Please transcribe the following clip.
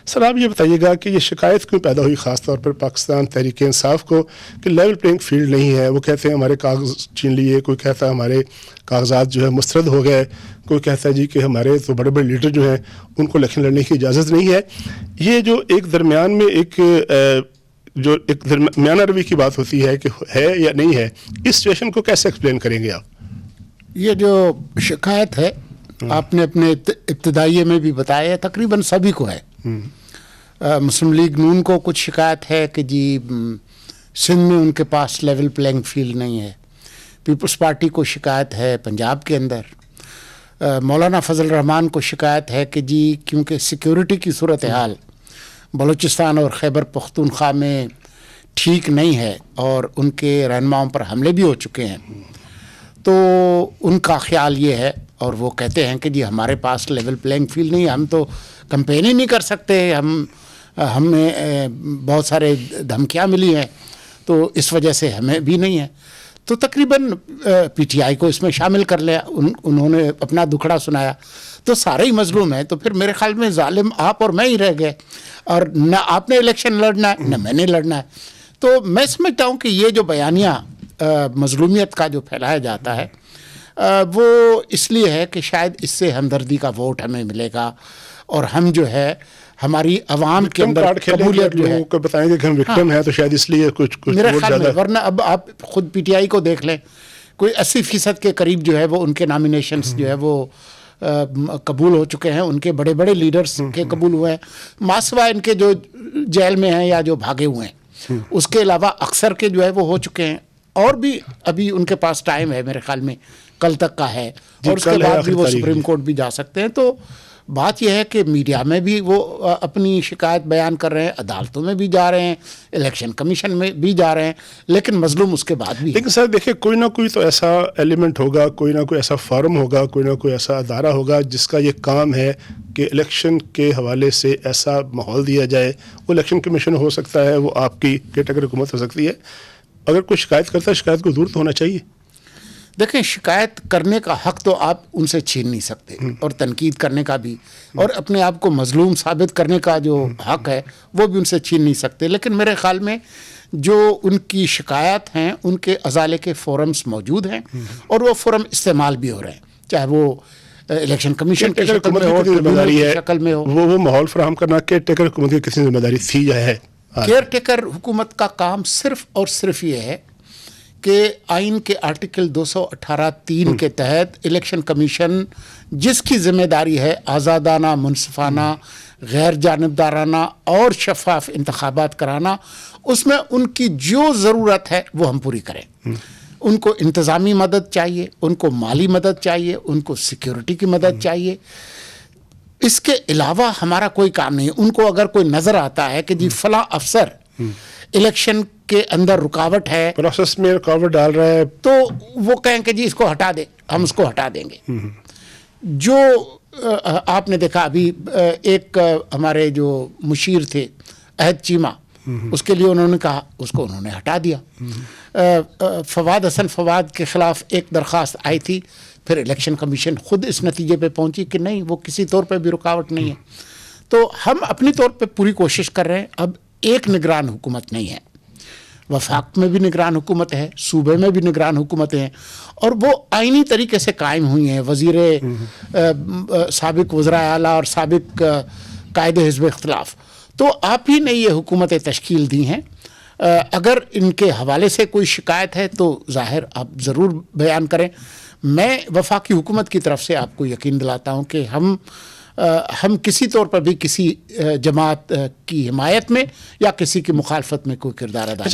سر آپ یہ بتائیے گا کہ یہ شکایت کیوں پیدا ہوئی خاص طور پر پاکستان تحریک انصاف کو کہ لیول پلینگ فیلڈ نہیں ہے؟ وہ کہتے ہیں ہمارے کاغذ چھین لیے، کوئی کہتا ہے ہمارے کاغذات جو ہے مسترد ہو گئے، کوئی کہتا ہے جی کہ ہمارے تو بڑے بڑے لیڈر جو ہیں ان کو الیکشن لڑنے کی اجازت نہیں ہے۔ یہ جو ایک درمیان میں ایک درمیانہ روی کی بات ہوتی ہے کہ ہے یا نہیں ہے، اس سچویشن کو کیسے ایکسپلین کریں گے آپ؟ یہ جو شکایت ہے آپ نے اپنے ابتدائیے میں بھی بتایا تقریباً سبھی کو ہے۔ مسلم لیگ نون کو کچھ شکایت ہے کہ جی سندھ میں ان کے پاس لیول پلینگ فیلڈ نہیں ہے، پیپلز پارٹی کو شکایت ہے پنجاب کے اندر، مولانا فضل الرحمان کو شکایت ہے کہ جی کیونکہ سیکیورٹی کی صورتحال بلوچستان اور خیبر پختونخوا میں ٹھیک نہیں ہے اور ان کے رہنماؤں پر حملے بھی ہو چکے ہیں، تو ان کا خیال یہ ہے اور وہ کہتے ہیں کہ جی ہمارے پاس لیول پلینگ فیلڈ نہیں ہے، ہم تو کمپین ہی نہیں کر سکتے، ہمیں بہت سارے دھمکیاں ملی ہیں تو اس وجہ سے ہمیں بھی نہیں ہے۔ تو تقریباً پی ٹی آئی کو اس میں شامل کر لیا، انہوں نے اپنا دکھڑا سنایا، تو سارے ہی مظلوم ہیں۔ تو پھر میرے خیال میں ظالم آپ اور میں ہی رہ گئے، اور نہ آپ نے الیکشن لڑنا ہے نہ میں نے لڑنا ہے۔ تو میں سمجھتا ہوں کہ یہ جو بیانیہ مظلومیت کا جو پھیلایا جاتا ہے وہ اس لیے ہے کہ شاید اس سے ہمدردی کا ووٹ ہمیں ملے گا، اور ہم جو ہے ہماری عوام کے اندر قبولیت جو ہے بتائیں گے کہ ہم وکٹم ہیں، تو شاید اس لیے کچھ میرے خیال میں، ورنہ اب آپ خود پی ٹی آئی کو دیکھ لیں، کوئی 80% کے قریب جو ہے وہ ان کے نامینیشنز جو ہے وہ قبول ہو چکے ہیں، ان کے بڑے بڑے لیڈرز کے قبول ہوئے ہیں، ماسوا ان کے جو جیل میں ہیں یا جو بھاگے ہوئے ہیں، اس کے علاوہ اکثر کے جو ہے وہ ہو چکے ہیں، اور بھی ابھی ان کے پاس ٹائم ہے، میرے خیال میں کل تک کا ہے، اور اس کے بعد بھی وہ سپریم کورٹ بھی جا سکتے ہیں۔ تو بات یہ ہے کہ میڈیا میں بھی وہ اپنی شکایت بیان کر رہے ہیں، عدالتوں میں بھی جا رہے ہیں، الیکشن کمیشن میں بھی جا رہے ہیں، لیکن مظلوم اس کے بعد بھی۔ لیکن سر دیکھیں، کوئی نہ کوئی تو ایسا ایلیمنٹ ہوگا، کوئی نہ کوئی ایسا فارم ہوگا، کوئی نہ کوئی ایسا ادارہ ہوگا جس کا یہ کام ہے کہ الیکشن کے حوالے سے ایسا ماحول دیا جائے۔ وہ الیکشن کمیشن ہو سکتا ہے، وہ آپ کی کیٹیگری حکومت ہو سکتی ہے، اگر کوئی شکایت کرتا ہے شکایت کو دور تو ہونا چاہیے۔ دیکھیں، شکایت کرنے کا حق تو آپ ان سے چھین نہیں سکتے، اور تنقید کرنے کا بھی، اور اپنے آپ کو مظلوم ثابت کرنے کا جو حق ہے وہ بھی ان سے چھین نہیں سکتے، لیکن میرے خیال میں جو ان کی شکایات ہیں ان کے ازالے کے فورمز موجود ہیں، اور وہ فورم استعمال بھی ہو رہے ہیں، چاہے وہ الیکشن کمیشن کی شکل میں ہو، ٹریبیونل کی شکل میں ہو۔ وہ ماحول فراہم کرنا کیئر ٹیکر حکومت کی کسی ذمہ داری تھی یا ہے؟ کیئر ٹیکر حکومت کا کام صرف اور صرف یہ ہے کہ آئین کے آرٹیکل 218(3) کے تحت الیکشن کمیشن جس کی ذمہ داری ہے آزادانہ، منصفانہ، غیر جانبدارانہ اور شفاف انتخابات کرانا، اس میں ان کی جو ضرورت ہے وہ ہم پوری کریں۔ ان کو انتظامی مدد چاہیے، ان کو مالی مدد چاہیے، ان کو سیکیورٹی کی مدد چاہیے، اس کے علاوہ ہمارا کوئی کام نہیں ہے۔ ان کو اگر کوئی نظر آتا ہے کہ جی فلاں افسر الیکشن کے اندر رکاوٹ ہے، پروسیس میں رکاوٹ ڈال رہا ہے، تو وہ کہیں کہ جی اس کو ہٹا دیں، ہم اس کو ہٹا دیں گے۔ جو آپ نے دیکھا ابھی ایک ہمارے جو مشیر تھے عہد چیمہ، اس کے لیے انہوں نے کہا، اس کو انہوں نے ہٹا دیا۔ فواد حسن فواد کے خلاف ایک درخواست آئی تھی، پھر الیکشن کمیشن خود اس نتیجے پہ پہنچی کہ نہیں، وہ کسی طور پہ بھی رکاوٹ نہیں ہے۔ تو ہم اپنی طور پہ پوری کوشش کر رہے ہیں۔ اب ایک نگران حکومت نہیں ہے، وفاق میں بھی نگران حکومت ہے، صوبے میں بھی نگران حکومتیں ہیں، اور وہ آئینی طریقے سے قائم ہوئی ہیں۔ سابق وزراء اعلیٰ اور سابق قائد حزب اختلاف، تو آپ ہی نے یہ حکومتیں تشکیل دی ہیں۔ اگر ان کے حوالے سے کوئی شکایت ہے تو ظاہر آپ ضرور بیان کریں۔ میں وفاقی حکومت کی طرف سے آپ کو یقین دلاتا ہوں کہ ہم کسی طور پر بھی کسی جماعت کی حمایت میں یا کسی کی مخالفت میں کوئی کردار ادا